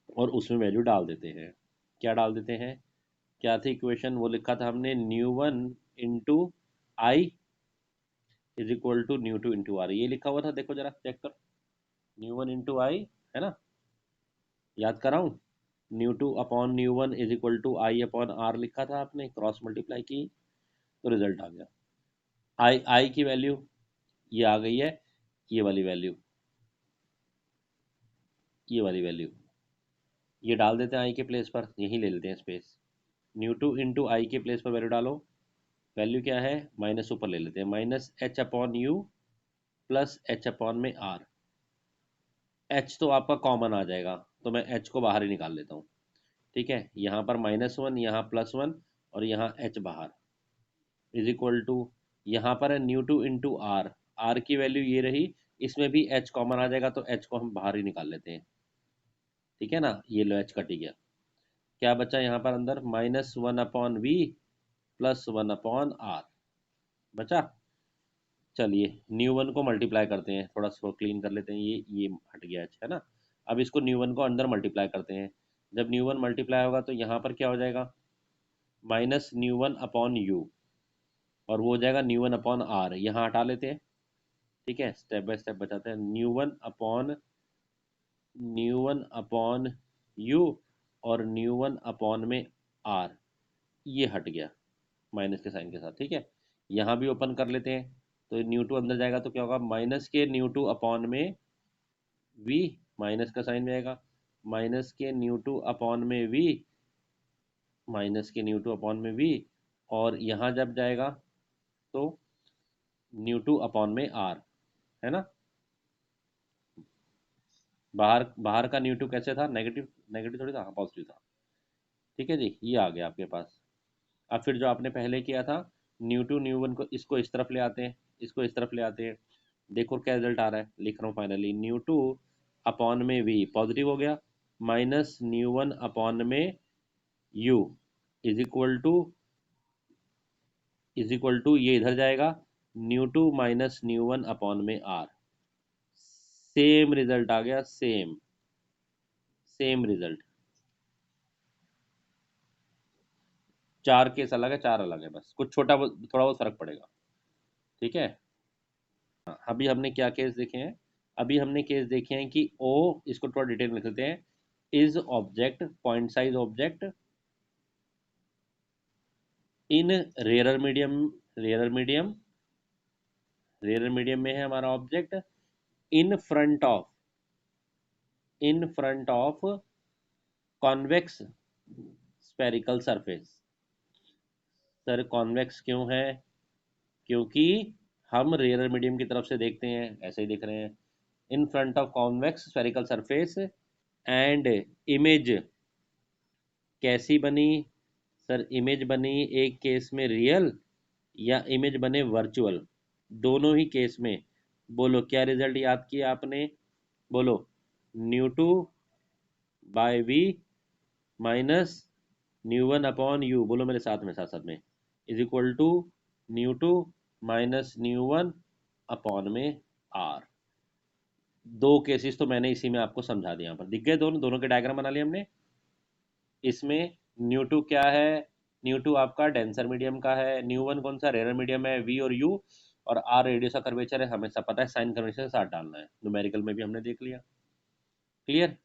और उसमें वैल्यू डाल देते हैं। क्या डाल देते हैं, क्या थी इक्वेशन, वो लिखा था हमने mu one into i is equal to new two into r, ये लिखा हुआ था, देखो जरा चेक कर, न्यू वन इंटू आई है ना, याद कराऊं, nu two upon nu one is equal to I upon R लिखा था आपने, क्रॉस मल्टीप्लाई की तो रिजल्ट आ गया। आई आई की वैल्यू ये आ गई है, ये वाली वैल्यू, ये वाली वैल्यू, ये डाल देते हैं आई के प्लेस पर, यही ले लेते हैं स्पेस, न्यू टू इंटू आई के प्लेस पर वैल्यू डालो। वैल्यू क्या है, माइनस ऊपर ले लेते हैं, minus H upon you plus h upon में आर। एच तो आपका कॉमन आ जाएगा तो मैं एच को बाहर ही निकाल लेता हूँ। ठीक है, यहाँ पर माइनस वन, यहाँ प्लस वन, और यहाँ एच बाहर, इज इक्वल टू, यहाँ पर है new two into r, r की वैल्यू ये रही, इसमें भी एच कॉमन आ जाएगा तो एच को हम बाहर ही निकाल लेते हैं। ठीक है ना, ये लो एच कट ही गया। क्या बचा यहाँ पर अंदर, minus one upon v plus one upon r बचा। चलिए न्यू वन को मल्टीप्लाई करते हैं, थोड़ा सा क्लीन कर लेते हैं, ये हट गया एच है ना। अब इसको न्यू वन को अंदर मल्टीप्लाई करते हैं, जब न्यू वन मल्टीप्लाई होगा तो यहाँ पर क्या हो जाएगा, minus new one upon you, और वो हो जाएगा न्यू वन अपॉन आर, यहाँ हटा लेते हैं। ठीक है, स्टेप बाय स्टेप बचाते हैं, न्यू वन अपॉन यू और न्यू वन अपॉन में आर, ये हट गया माइनस के साइन के साथ। ठीक है, यहाँ भी ओपन कर लेते हैं, तो न्यू टू अंदर जाएगा तो क्या होगा, माइनस के न्यू टू अपॉन में वी, माइनस का साइन में आएगा, माइनस के न्यू टू अपॉन में वी, माइनस के न्यू टू अपॉन में वी, और यहाँ जब जाएगा तो न्यू टू अपॉन में आर, है ना। बाहर बाहर का न्यू टू कैसे था, नेगेटिव, नेगेटिव थोड़ी था, हाँ पॉजिटिव था। ठीक है जी, ये आ गया आपके पास। अब फिर जो आपने पहले किया था, न्यू टू न्यू वन को इसको इस तरफ ले आते हैं, इसको इस तरफ ले आते हैं, देखो क्या रिजल्ट आ रहा है, लिख रहा हूँ फाइनली, न्यू टू अपॉन में वी पॉजिटिव हो गया, माइनस न्यू वन अपॉन में यू इज इक्वल टू, ये इधर जाएगा, mu two minus new one upon में आर, सेम रिजल्ट आ गया, सेम सेम रिजल्ट। चार केस अलग है, चार अलग है, बस कुछ थोड़ा बहुत फर्क पड़ेगा। ठीक है, हाँ, अभी हमने क्या केस देखे हैं, अभी हमने केस देखे हैं कि ओ, इसको थोड़ा डिटेल में लिख लेते हैं, is object point size object in rare medium, rare medium, rare medium में है हमारा ऑब्जेक्ट, in front of, in front of convex spherical surface. Sir convex क्यों है, क्योंकि हम रेयर मीडियम की तरफ से देखते हैं, ऐसे ही दिख रहे हैं, इन front of convex spherical surface, and image कैसी बनी, सर इमेज बनी एक केस में रियल या इमेज बने वर्चुअल, दोनों ही केस में। बोलो क्या रिजल्ट याद किया आपने, बोलो, mu two by v minus new one upon u, बोलो मेरे साथ में, साथ साथ में, is equal to new two minus new one upon में आर। दो केसेस तो मैंने इसी में आपको समझा दिया, यहाँ पर दिख गए, दोनों दोनों के डायग्राम बना लिए हमने। इसमें न्यू टू क्या है? न्यू टू आपका डेंसर मीडियम का है, न्यू वन कौन सा? रेयर मीडियम है, वी और यू, और आर रेडियस का कर्वेचर है, हमें सब पता है, साइन कन्वेंशन के साथ डालना है, न्यूमेरिकल में भी हमने देख लिया। क्लियर?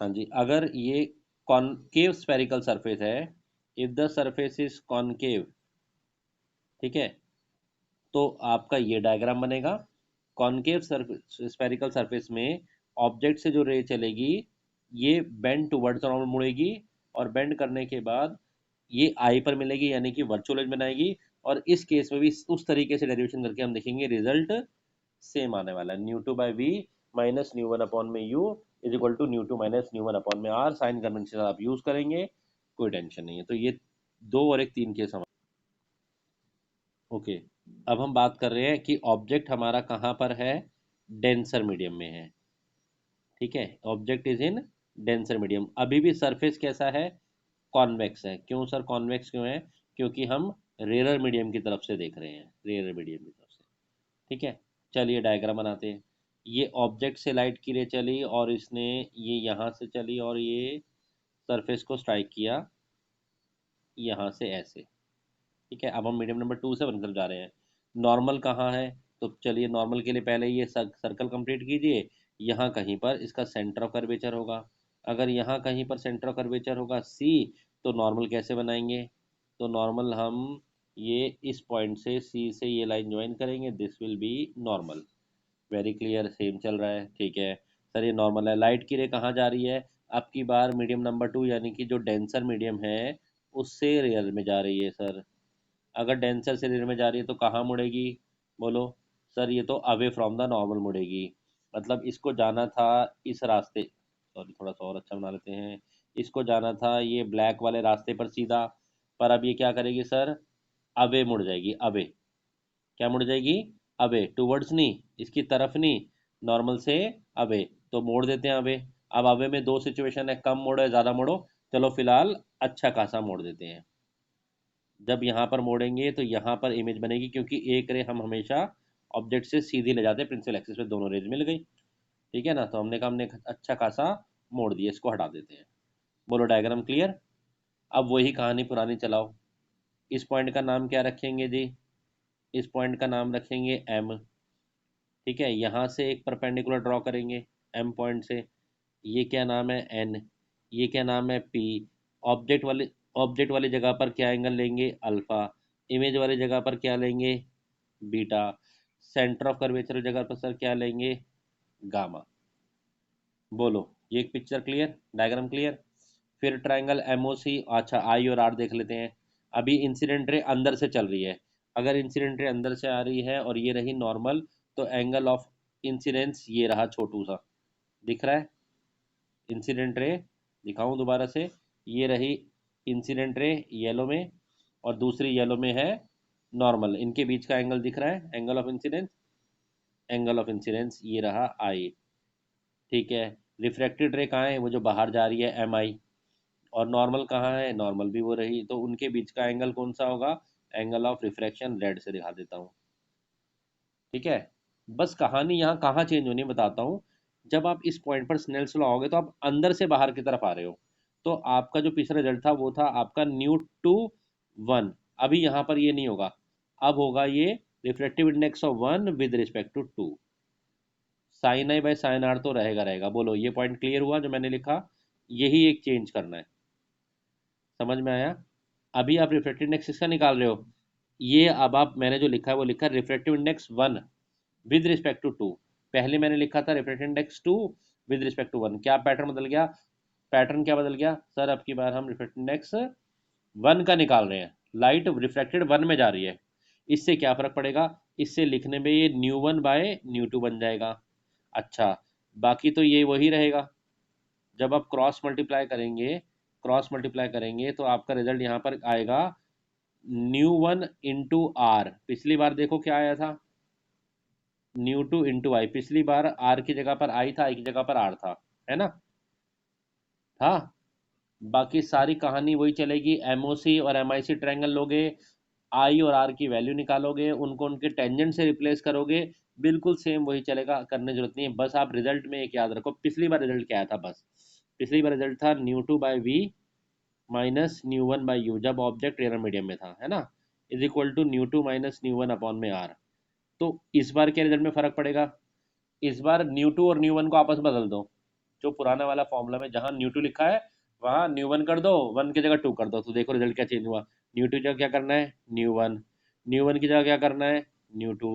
हाँ जी, अगर ये कॉनकेव स्फेरिकल सरफेस है, if the surface is concave, ठीक है, तो आपका ये डायग्राम बनेगा। कॉनकेव स्फेरिकल सरफेस में ऑब्जेक्ट से जो रे चलेगी, ये बेंड टुवर्ड्स नॉर्मल मुड़ेगी, और बेंड करने के बाद ये आई पर मिलेगी, यानी कि वर्चुअल एज बनाएगी। और इस केस में भी उस तरीके से डेरिवेशन करके हम देखेंगे, रिजल्ट सेम आने वाला है। New two by we minus new one upon में you is equal to new two minus new one upon में आर। साइन कन्वेंशन आप यूज करेंगे, कोई टेंशन नहीं है। तो ये दो और एक तीन केस हम। ओके, अब हम बात कर रहे हैं कि ऑब्जेक्ट हमारा कहाँ पर है, डेंसर मीडियम में है। ठीक है, object is in denser medium. अभी भी सरफेस कैसा है? कॉन्वेक्स है। क्यों सर कॉन्वेक्स क्यों है? क्योंकि हम रेयर मीडियम की तरफ से देख रहे हैं, रेयर मीडियम की तरफ से। ठीक है, चलिए डायग्राम बनाते हैं। ये ऑब्जेक्ट से लाइट की रे चली, और इसने ये यहाँ से चली और ये सरफेस को स्ट्राइक किया यहाँ से ऐसे। ठीक है, अब हम मीडियम नंबर टू से बनकर जा रहे हैं। नॉर्मल कहाँ है? तो चलिए नॉर्मल के लिए पहले ये सर्कल कंप्लीट कीजिए। यहाँ कहीं पर इसका सेंटर ऑफ कर्वेचर होगा। अगर यहाँ कहीं पर सेंटर ऑफ कर्वेचर होगा सी, तो नॉर्मल कैसे बनाएंगे? तो नॉर्मल हम ये इस पॉइंट से सी से ये लाइन ज्वाइन करेंगे, this will be normal. Very clear, same चल रहा है। ठीक है सर, ये नॉर्मल है। लाइट की रे कहाँ जा रही है? अब की बार मीडियम नंबर टू, यानी कि जो डेंसर मीडियम है उससे रेयर में जा रही है सर। अगर डेंसर से रेयर में जा रही है तो कहाँ मुड़ेगी? बोलो। सर ये तो अवे फ्रॉम द नॉर्मल मुड़ेगी। मतलब इसको जाना था इस रास्ते, सॉरी थोड़ा सा और अच्छा बना लेते हैं। इसको जाना था ये ब्लैक वाले रास्ते पर सीधा, पर अब ये क्या करेगी सर? अवे मुड़ जाएगी, अवे। क्या मुड़ जाएगी? अवे, टूवर्ड्स नहीं, इसकी तरफ नहीं, नॉर्मल से अवे। तो मोड़ देते हैं अवे। अब अवे में दो सिचुएशन है, कम मोड़ो या ज़्यादा मोड़ो। चलो फिलहाल अच्छा खासा मोड़ देते हैं। जब यहाँ पर मोड़ेंगे तो यहाँ पर इमेज बनेगी, क्योंकि एक रे हम हमेशा ऑब्जेक्ट से सीधी ले जाते हैं, प्रिंसिपल एक्सिस पे दोनों रेज मिल गई। ठीक है ना, तो हमने कहा हमने अच्छा खासा मोड़ दिया, इसको हटा देते हैं। बोलो डायग्राम क्लियर? अब वही कहानी पुरानी चलाओ। इस पॉइंट का नाम क्या रखेंगे जी? इस पॉइंट का नाम रखेंगे एम। ठीक है, यहाँ से एक परपेंडिकुलर ड्रॉ करेंगे एम पॉइंट से। ये क्या नाम है? एन। ये क्या नाम है? पी। ऑब्जेक्ट वाली जगह पर क्या एंगल लेंगे? अल्फा। इमेज वाली जगह पर क्या लेंगे? बीटा। सेंटर ऑफ कर्वेचर जगह पर सर क्या लेंगे? गामा। बोलो, ये एक पिक्चर क्लियर, डायग्राम क्लियर? फिर ट्रायंगल एमओसी, अच्छा आई और आर देख लेते हैं। अभी इंसिडेंट रे अंदर से चल रही है। अगर इंसिडेंट रे अंदर से आ रही है और ये रही नॉर्मल, तो एंगल ऑफ इंसिडेंस ये रहा छोटू सा, दिख रहा है? इंसिडेंट रे दिखाऊं दोबारा से? ये रही इंसिडेंट रे येलो में, और दूसरी येलो में है नॉर्मल। इनके बीच का एंगल दिख रहा है, angle of incidence. Angle of incidence ये रहा आई। ठीक है, रिफ्रैक्टेड रे कहाँ है? वो जो बाहर जा रही है, एम आई। और नॉर्मल कहाँ है? नॉर्मल भी वो रही, तो उनके बीच का एंगल कौन सा होगा? एंगल ऑफ रिफ्रैक्शन, रेड से दिखा देता हूँ। ठीक है, बस कहानी यहाँ कहाँ चेंज होनी है बताता हूँ। जब आप इस पॉइंट पर स्नेल्स लॉ आओगे तो आप अंदर से बाहर की तरफ आ रहे हो, तो आपका जो पिछला रिजल्ट था वो था आपका न्यू टू वन। अभी यहाँ पर ये नहीं होगा, अब होगा ये reflective index of one with respect to two. Sine i by sine r तो रहेगा रहेगा। बोलो, ये पॉइंट क्लियर हुआ जो मैंने लिखा? यही एक चेंज करना है, समझ में आया? अभी आप रिफ्लेक्टिव इंडेक्स किसका निकाल रहे हो? ये अब आप, मैंने जो लिखा है वो लिखा है reflective index one with respect to two. पहले मैंने लिखा था reflective index two with respect to one. क्या पैटर्न बदल गया? पैटर्न क्या बदल गया सर? अब की बार हम रिफ्लेक्टिव इंडेक्स वन का निकाल रहे हैं। लाइट रिफ्लेक्टेड वन में जा रही है, इससे क्या फर्क पड़ेगा? इससे लिखने में ये nu one by nu two बन जाएगा। अच्छा, बाकी तो ये वही रहेगा। जब आप क्रॉस मल्टीप्लाई करेंगे तो आपका रिजल्ट यहाँ पर आएगा न्यू वन इंटू आर। पिछली बार देखो क्या आया था? न्यू टू इंटू आई। पिछली बार आर की जगह पर आई था, आई की जगह पर आर था, है ना? था। बाकी सारी कहानी वही चलेगी। एमओसी और एमआईसी ट्रायंगल लोगे, आई और आर की वैल्यू निकालोगे, उनको उनके टेंजेंट से रिप्लेस करोगे, बिल्कुल सेम वही चलेगा, करने की जरूरत नहीं है। बस आप रिजल्ट में एक याद रखो, पिछली बार रिजल्ट क्या आया था बस। पिछली बार रिजल्ट था new two by we minus new one by u, जब ऑब्जेक्ट एरर मीडियम में था, है ना, is equal to new two minus new one upon में आर। तो इस बार के रिजल्ट में फर्क पड़ेगा। इस बार न्यू टू और न्यू वन को आपस में बदल दो। जो पुराना वाला फॉर्मूला में जहाँ न्यू टू लिखा है वहाँ न्यू वन कर दो, वन की जगह टू कर दो, तो देखो रिजल्ट क्या चेंज हुआ। न्यू टू की जगह क्या करना है, न्यू वन। न्यू वन की जगह क्या करना है, न्यू टू।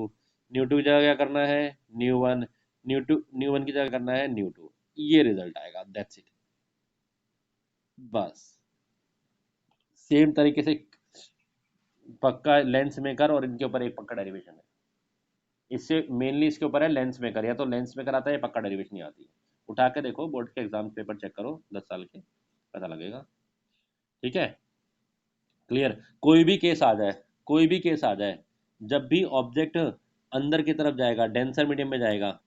न्यू टू की जगह क्या करना है, न्यू वन। न्यू वन की जगह करना है न्यू टू। ये रिजल्ट आएगा, दैट्स इट। बस सेम तरीके से पक्का लेंस मेकर और इनके ऊपर एक पक्का डेरिवेशन है। इससे मेनली इसके ऊपर है लेंस मेकर, या तो लेंस मेकर आता है या पक्का डेरिवेशन नहीं आती है। उठा के देखो, बोर्ड के एग्जाम पेपर चेक करो 10 साल के, पता लगेगा। ठीक है, क्लियर। कोई भी केस आ जाए, कोई भी केस आ जाए, जब भी ऑब्जेक्ट अंदर की तरफ जाएगा, डेंसर मीडियम में जाएगा,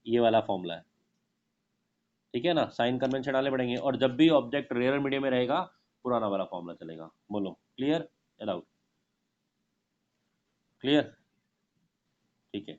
ये वाला फॉर्मूला है। ठीक है ना, साइन कन्वेंशन डालने पड़ेंगे। और जब भी ऑब्जेक्ट रेयर मीडियम में रहेगा, पुराना वाला फॉर्मूला चलेगा। बोलो क्लियर, अलाउड, क्लियर। ठीक है।